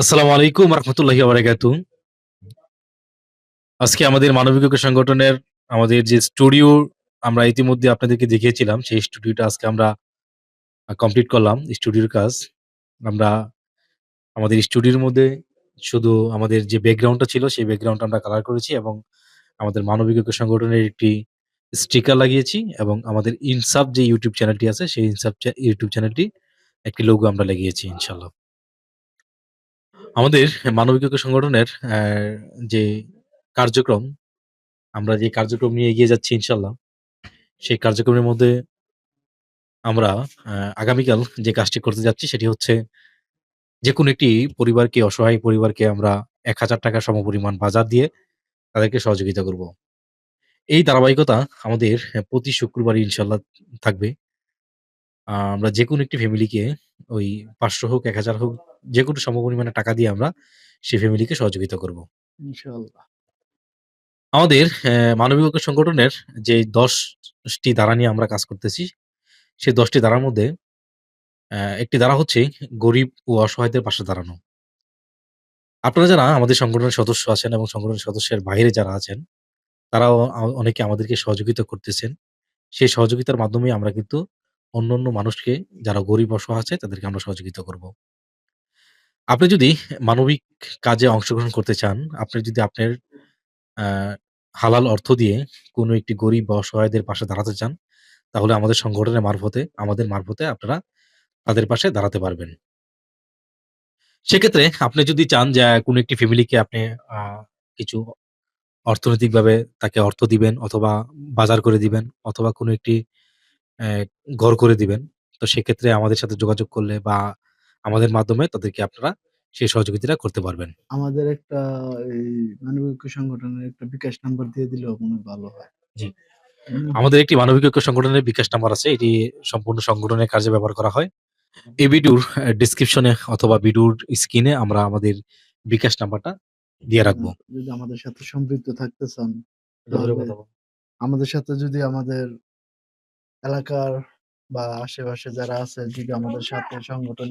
আসসালামু আলাইকুম রহমতুল্লাহি বারাকাতু। আজকে আমাদের মানবিক ঐক্য সংগঠনের আমাদের যে স্টুডিও আমরা ইতিমধ্যে আপনাদেরকে দেখিয়েছিলাম, সেই স্টুডিওটা আজকে আমরা কমপ্লিট করলাম স্টুডিওর কাজ। আমরা আমাদের স্টুডিওর মধ্যে শুধু আমাদের যে ব্যাকগ্রাউন্ডটা ছিল, সেই ব্যাকগ্রাউন্ডটা আমরা কালার করেছি এবং আমাদের মানবিক ঐক্য সংগঠনের একটি স্টিকার লাগিয়েছি এবং আমাদের ইনসাফ যে ইউটিউব চ্যানেলটি আছে, সেই ইনসাফ ইউটিউব চ্যানেলটি একটি লোগো আমরা লাগিয়েছি ইনশাআল্লাহ। আমাদের মানবিক ঐক্য সংগঠনের যে কার্যক্রম আমরা যে কার্যক্রম নিয়ে এগিয়ে যাচ্ছি ইনশাআল্লাহ, সেই কার্যক্রমের মধ্যে আমরা আ আগামীকাল যে কাজটি করতে যাচ্ছি সেটি হচ্ছে যেকোনো একটি পরিবারকে, অসহায় পরিবারকে আমরা ৳১,০০০ সমপরিমাণ বাজার দিয়ে তাদেরকে সহযোগিতা করব। এই ধারাবাহিকতা আমাদের প্রতি শুক্রবারই ইনশাআল্লাহ থাকবে। আমরা যেকোনো একটি ফ্যামিলিকে ওই ৫০০ হোক, ১,০০০ হোক যেকোনো সমপরিমাণে টাকা দিয়ে আমরা সেই ফ্যামিলিকে সহযোগিতা করব। ইনশাআল্লাহ। আমাদের মানবিক ঐক্য সংগঠনের যে ১০ টি ধারা নিয়ে আমরা কাজ করতেছি, সেই ১০ টি ধারার মধ্যে একটি ধারা হচ্ছে গরিব ও অসহায়দের পাশে দাঁড়ানো। আপনারা যারা আমাদের সংগঠনের সদস্য আছেন এবং সংগঠনের সদস্যের বাইরে যারা আছেন, তারাও অনেকে আমাদেরকে সহযোগিতা করতেছেন। সেই সহযোগিতার মাধ্যমে আমরা কিন্তু অন্যান্য মানুষকে যারা গরিব অসহায় আছে তাদেরকে আমরা সহযোগিতা করব। আপনি যদি মানবিক কাজে অংশগ্রহণ করতে চান, আপনি যদি আপনার আ হালাল অর্থ দিয়ে কোনো একটি গরিব বা অসহায়দের পাশে দাঁড়াতে চান, তাহলে আমাদের সংগঠনের মারফতে আমাদের মারফতে আপনারা তাদের পাশে দাঁড়াতে পারবেন। সেক্ষেত্রে আপনি যদি চান যে কোনো একটি ফ্যামিলিকে আপনি আ কিছু অর্থনৈতিকভাবে তাকে অর্থ দিবেন অথবা বাজার করে দিবেন অথবা কোনো একটি অ্যা ঘর করে দিবেন। তো সেক্ষেত্রে আমাদের সাথে যোগাযোগ করলে বা আমাদের মাধ্যমে তাদেরকে আপনারা সেই সহযোগিতাটা করতে পারবেন। আমাদের একটা এই মানবিক ঐক্য সংগঠনের একটা বিকাশ নাম্বার দিয়ে দিলেও মনে হয় ভালো হয়। জি। হুম, আমাদের একটি মানবিক ঐক্য সংগঠনের বিকাশ নাম্বার আছে। এটি সম্পূর্ণ সংগঠনের কাজে ব্যবহার করা হয়। এই ভিডিওর ডেসক্রিপশনে অথবা ভিডিওর স্ক্রিনে আমরা আমাদের বিকাশ নাম্বারটা দিয়ে রাখবো। যদি আমাদের সাথে সম্পৃক্ত থাকতে চান, একটু জোরে তাহলে কথা বল। আমাদের সাথে যদি আমাদের এলাকার বা আশেপাশে যারা আছে যদি আমাদের সাথে সংগঠন